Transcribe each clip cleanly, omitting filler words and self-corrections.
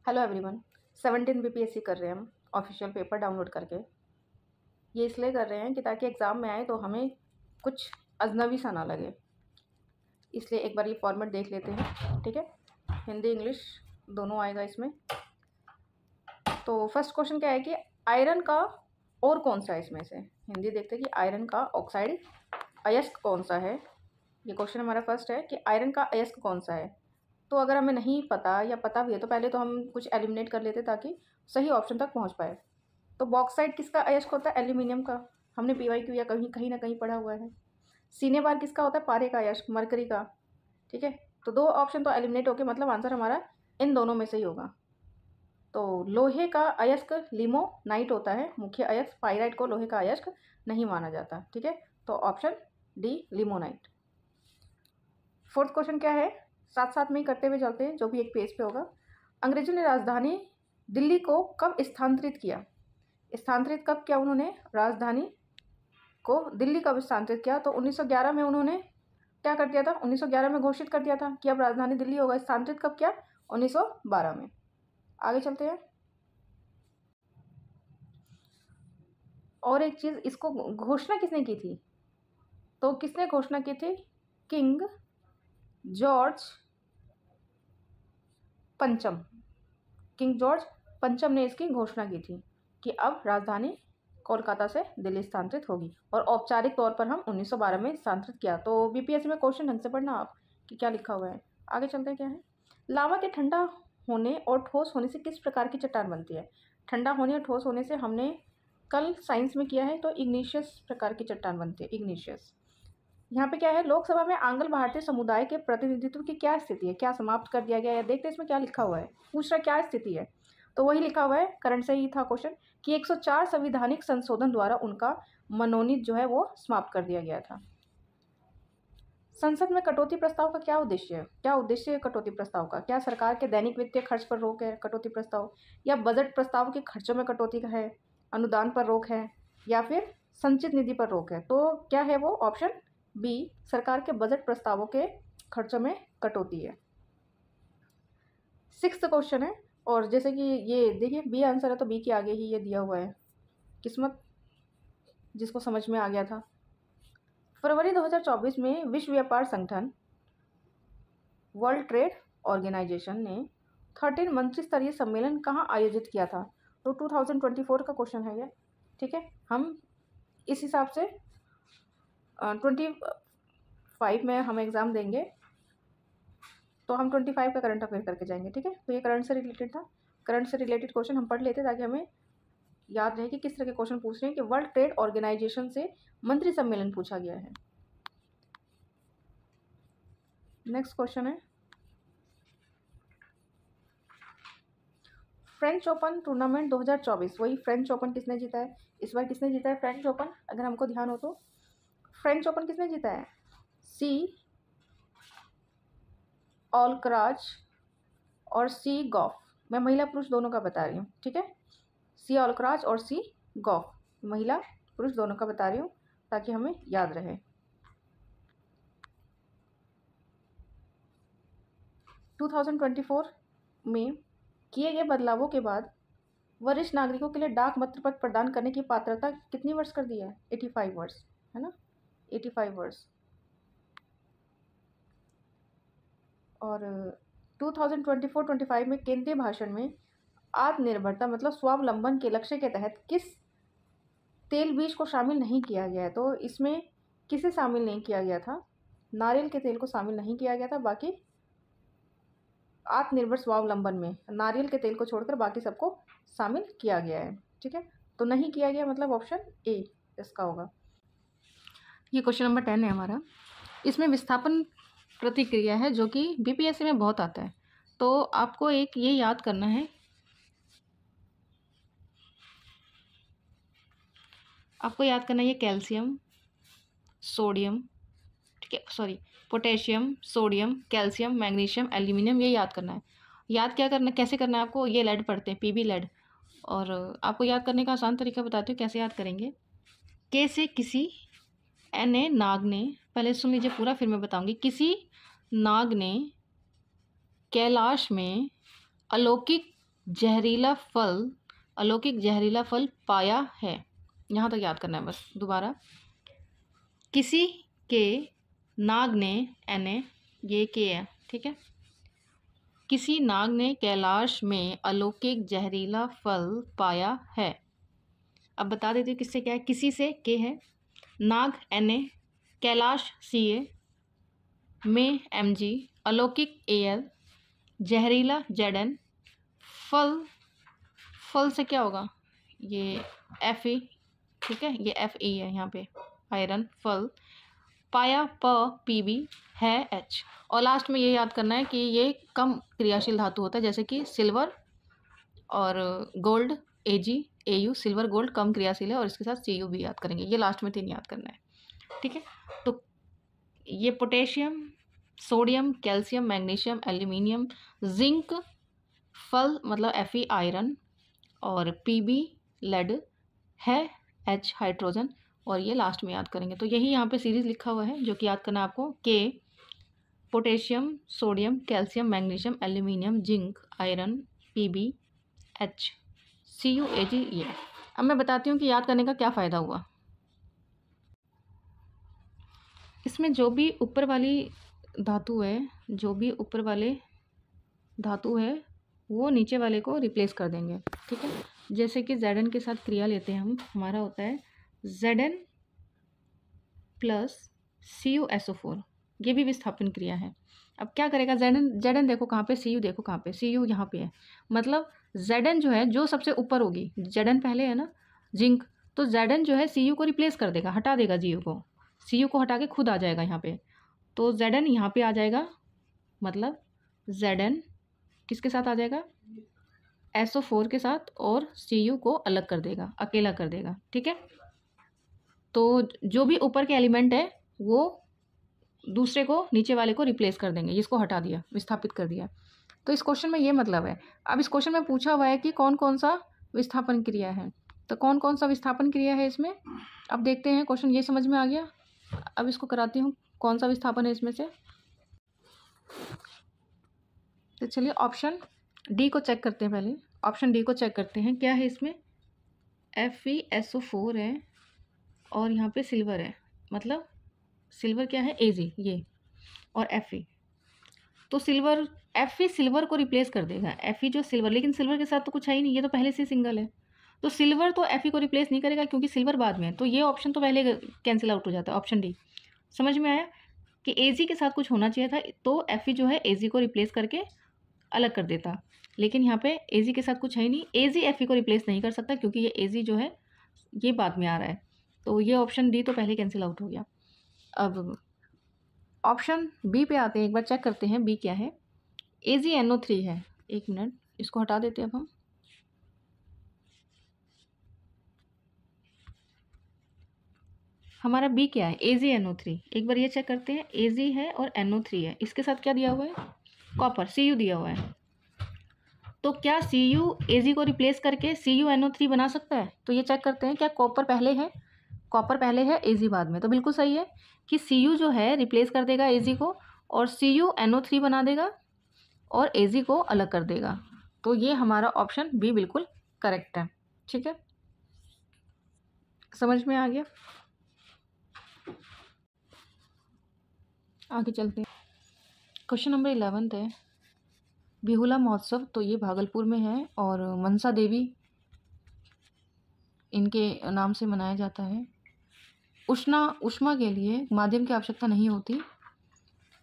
Hello everyone. 17 BPSC कर रहे हैं हम ऑफिशियल पेपर डाउनलोड करके। ये इसलिए कर रहे हैं कि ताकि एग्ज़ाम में आए तो हमें कुछ अजनबी सा ना लगे, इसलिए एक बार ये फॉर्मेट देख लेते हैं। ठीक है, हिंदी इंग्लिश दोनों आएगा इसमें। तो फर्स्ट क्वेश्चन क्या है कि आयरन का और कौन सा है इसमें से। हिंदी देखते हैं कि आयरन का ऑक्साइड अयस्क कौन सा है। ये क्वेश्चन हमारा फर्स्ट है कि आयरन का अयस्क कौन सा है। तो अगर हमें नहीं पता या पता भी है तो पहले तो हम कुछ एलिमिनेट कर लेते ताकि सही ऑप्शन तक पहुंच पाए। तो बॉक्साइट किसका अयस्क होता है? एल्यूमिनियम का। हमने पीवाईक्यू या कहीं कहीं ना कहीं पढ़ा हुआ है। सीने बार किसका होता है? पारे का अयस्क, मरकरी का। ठीक है, तो दो ऑप्शन तो एलिमिनेट हो गए, मतलब आंसर हमारा इन दोनों में से ही होगा। तो लोहे का अयस्क लिमोनाइट होता है मुख्य अयस्क। पाइराइट को लोहे का अयस्क नहीं माना जाता। ठीक है, तो option D limonite. Fourth question क्या है, साथ साथ में ही करते हुए चलते हैं, जो भी एक पेज पे होगा। अंग्रेजों ने राजधानी दिल्ली को कब स्थानांतरित किया? स्थानांतरित कब किया उन्होंने? राजधानी को दिल्ली कब स्थानांतरित किया? तो 1911 में उन्होंने क्या कर दिया था? 1911 में घोषित कर दिया था कि अब राजधानी दिल्ली होगा। स्थानांतरित कब किया? 1912 में। आगे चलते हैं। और एक चीज़, इसको घोषणा किसने की थी? तो किसने घोषणा की थी? किंग जॉर्ज पंचम। किंग जॉर्ज पंचम ने इसकी घोषणा की थी कि अब राजधानी कोलकाता से दिल्ली स्थानांतरित होगी, और औपचारिक तौर पर हम 1912 में स्थानांतरित किया। तो बीपीएससी में क्वेश्चन ढंग से पढ़ना आप कि क्या लिखा हुआ है। आगे चलते हैं, क्या है। लावा के ठंडा होने और ठोस होने से किस प्रकार की चट्टान बनती है? ठंडा होने और ठोस होने से हमने कल साइंस में किया है, तो इग्नीशियस प्रकार की चट्टान बनती है, इग्नीशियस। यहाँ पे क्या है, लोकसभा में आंग्ल भारतीय समुदाय के प्रतिनिधित्व की क्या स्थिति है? क्या समाप्त कर दिया गया है? देखते हैं इसमें क्या लिखा हुआ है। पूछ रहा क्या स्थिति है, तो वही लिखा हुआ है, करंट से ही था क्वेश्चन, कि 104 संविधानिक संशोधन द्वारा उनका मनोनीत जो है वो समाप्त कर दिया गया था। संसद में कटौती प्रस्ताव का क्या उद्देश्य है? क्या उद्देश्य है कटौती प्रस्ताव का? क्या सरकार के दैनिक वित्तीय खर्च पर रोक है कटौती प्रस्ताव, या बजट प्रस्ताव के खर्चों में कटौती का है, अनुदान पर रोक है, या फिर संचित निधि पर रोक है? तो क्या है वो? ऑप्शन बी, सरकार के बजट प्रस्तावों के खर्चों में कटौती है। सिक्स्थ क्वेश्चन है, और जैसे कि ये देखिए बी आंसर है तो बी के आगे ही ये दिया हुआ है, किस्मत जिसको समझ में आ गया था। फरवरी 2024 में विश्व व्यापार संगठन वर्ल्ड ट्रेड ऑर्गेनाइजेशन ने 13 मंत्री स्तरीय सम्मेलन कहाँ आयोजित किया था? तो 2024 का क्वेश्चन है ये। ठीक है, हम इस हिसाब से 25 में हम एग्ज़ाम देंगे, तो हम 25 का करंट अफेयर करके जाएंगे। ठीक है, तो ये करंट से रिलेटेड था। करंट से रिलेटेड क्वेश्चन हम पढ़ लेते ताकि हमें याद रहे कि किस तरह के क्वेश्चन पूछ रहे हैं, कि वर्ल्ड ट्रेड ऑर्गेनाइजेशन से मंत्री सम्मेलन पूछा गया है। नेक्स्ट क्वेश्चन है, फ्रेंच ओपन टूर्नामेंट 2024, वही फ्रेंच ओपन किसने जीता है? इस बार किसने जीता है फ्रेंच ओपन? अगर हमको ध्यान हो तो फ्रेंच ओपन किसने जीता है? सी ऑलक्राज और सी गॉफ। मैं महिला पुरुष दोनों का बता रही हूँ। ठीक है, सी ऑलक्राज और सी गॉफ, महिला पुरुष दोनों का बता रही हूँ ताकि हमें याद रहे। 2024 में किए गए बदलावों के बाद वरिष्ठ नागरिकों के लिए डाक मतपत्र प्रदान करने की पात्रता कितनी वर्ष कर दी है? 85 वर्ष, है ना, 85 वर्ष। और 2024-25 में केंद्रीय भाषण में आत्मनिर्भरता मतलब स्वावलंबन के लक्ष्य के तहत किस तेल बीज को शामिल नहीं किया गया है? तो इसमें किसे शामिल नहीं किया गया था? नारियल के तेल को शामिल नहीं किया गया था। बाकी आत्मनिर्भर स्वावलंबन में नारियल के तेल को छोड़कर बाकी सबको शामिल किया गया है। ठीक है, तो नहीं किया गया मतलब ऑप्शन ए इसका होगा। ये क्वेश्चन नंबर 10 है हमारा। इसमें विस्थापन प्रतिक्रिया है जो कि बीपीएससी में बहुत आता है, तो आपको एक ये याद करना है, आपको याद करना है ये कैल्शियम सोडियम, ठीक है, sorry, potassium sodium calcium magnesium aluminium, ये याद करना है। याद क्या करना, कैसे करना है आपको? ये लेड पढ़ते हैं, पीबी लेड। और आपको याद करने का आसान तरीका बताती हूँ कैसे याद करेंगे। के से किसी, एन ए नाग ने, पहले सुन लीजिए पूरा फिर मैं बताऊंगी। किसी नाग ने कैलाश में अलौकिक जहरीला फल, अलौकिक जहरीला फल पाया है। यहाँ तक याद करना है बस। दोबारा, किसी के नाग ने, एने ये के है, ठीक है, किसी नाग ने कैलाश में अलौकिक जहरीला फल पाया है। अब बता देती हूँ किससे क्या है। किसी से के है, नाग एन ए, कैलाश सी ए, में एम जी, अलौकिक ए एल, जहरीला जेड एन, फल, फल से क्या होगा, ये एफ ई, ठीक है, ये एफ ई है यहाँ पे, आयरन, फल, पाया प पी बी, है एच। और लास्ट में ये याद करना है कि ये कम क्रियाशील धातु होता है, जैसे कि सिल्वर और gold, A G A U, silver gold कम क्रियाशील है, और इसके साथ सी यू भी याद करेंगे। ये लास्ट में 3 याद करना है, ठीक है। तो ये potassium, sodium, calcium, magnesium, aluminium, zinc, फल मतलब एफ ई आयरन, और पी बी लेड, है एच हाइड्रोजन, और ये लास्ट में याद करेंगे। तो यही यहाँ पे सीरीज लिखा हुआ है जो कि याद करना है आपको। K potassium, sodium, calcium, magnesium, aluminium, zinc, iron, P B, H, C U A G, ये। अब मैं बताती हूँ कि याद करने का क्या फ़ायदा हुआ। इसमें जो भी ऊपर वाली धातु है, जो भी ऊपर वाले धातु है वो नीचे वाले को रिप्लेस कर देंगे, ठीक है। जैसे कि Zn के साथ क्रिया लेते हैं हम, हमारा होता है Zn प्लस CuSO4, ये भी विस्थापन क्रिया है। अब क्या करेगा Zn देखो कहाँ पे, Cu देखो कहाँ पे, Cu यहाँ पे है, मतलब Zn जो है, जो सबसे ऊपर होगी, Zn पहले है ना, जिंक, तो Zn जो है Cu को रिप्लेस कर देगा, हटा देगा Gu को, Cu को हटा के खुद आ जाएगा यहाँ पे, तो Zn यहाँ पे आ जाएगा, मतलब Zn किसके साथ आ जाएगा, SO4 के साथ, और Cu को अलग कर देगा, अकेला कर देगा, ठीक है। तो जो भी ऊपर के एलिमेंट है वो दूसरे को, नीचे वाले को रिप्लेस कर देंगे, इसको हटा दिया, विस्थापित कर दिया। तो इस क्वेश्चन में ये मतलब है। अब इस क्वेश्चन में पूछा हुआ है कि कौन कौन सा विस्थापन क्रिया है, तो कौन कौन सा विस्थापन क्रिया है इसमें, अब देखते हैं। क्वेश्चन ये समझ में आ गया। अब इसको कराती हूँ कौन सा विस्थापन है इसमें से। तो चलिए ऑप्शन डी को चेक करते हैं। पहले ऑप्शन डी को चेक करते हैं, क्या है इसमें, FeSO4 है और यहाँ पे सिल्वर है, मतलब सिल्वर क्या है, Ag ये, और Fe, तो सिल्वर, Fe सिल्वर को रिप्लेस कर देगा, Fe जो सिल्वर, लेकिन सिल्वर के साथ तो कुछ है ही नहीं, ये तो पहले से सिंगल है, तो सिल्वर तो Fe को रिप्लेस नहीं करेगा क्योंकि सिल्वर बाद में है, तो ये ऑप्शन तो पहले कैंसिल आउट हो जाता है। ऑप्शन डी समझ में आया कि Ag के साथ कुछ होना चाहिए था, तो Fe जो है Ag को रिप्लेस करके अलग कर देता, लेकिन यहाँ पे Ag के साथ कुछ है ही नहीं, Ag Fe को रिप्लेस नहीं कर सकता क्योंकि ये Ag जो है ये बाद में आ रहा है, तो ये ऑप्शन डी तो पहले कैंसिल आउट हो गया। अब ऑप्शन बी पे आते हैं, एक बार चेक करते हैं बी क्या है। AgNO3 है, एक मिनट इसको हटा देते हैं अब हम। हमारा बी क्या है, AgNO3, एक बार ये चेक करते हैं, Ag है और NO3 है, इसके साथ क्या दिया हुआ है, कॉपर, Cu दिया हुआ है, तो क्या Cu Ag को रिप्लेस करके CuNO3 बना सकता है, तो ये चेक करते हैं, क्या कॉपर पहले है, कॉपर पहले है, Ag बाद में, तो बिल्कुल सही है कि Cu जो है रिप्लेस कर देगा Ag को, और CuNO3 बना देगा और Ag को अलग कर देगा, तो ये हमारा ऑप्शन बी बिल्कुल करेक्ट है, ठीक है, समझ में आ गया। आगे चलते हैं। क्वेश्चन नंबर 11 है, बिहुला महोत्सव, तो ये भागलपुर में है और मनसा देवी इनके नाम से मनाया जाता है। ऊष्मा के लिए माध्यम की आवश्यकता नहीं होती,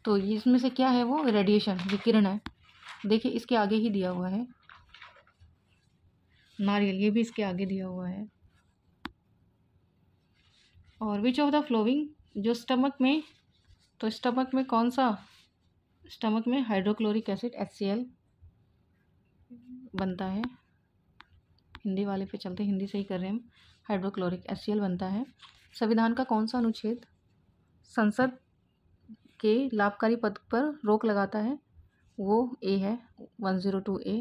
तो ये इसमें से क्या है, वो रेडिएशन, विकिरण है। देखिए इसके आगे ही दिया हुआ है, नारियल, ये भी इसके आगे दिया हुआ है। और विच ऑफ द फ्लोइंग, जो स्टमक में, तो स्टमक में कौन सा, स्टमक में हाइड्रोक्लोरिक एसिड HCl बनता है। हिंदी वाले पे चलते, हिंदी से ही कर रहे हैं हम। हाइड्रोक्लोरिक HCl बनता है। संविधान का कौन सा अनुच्छेद संसद के लाभकारी पद पर रोक लगाता है, वो ए है, 102A।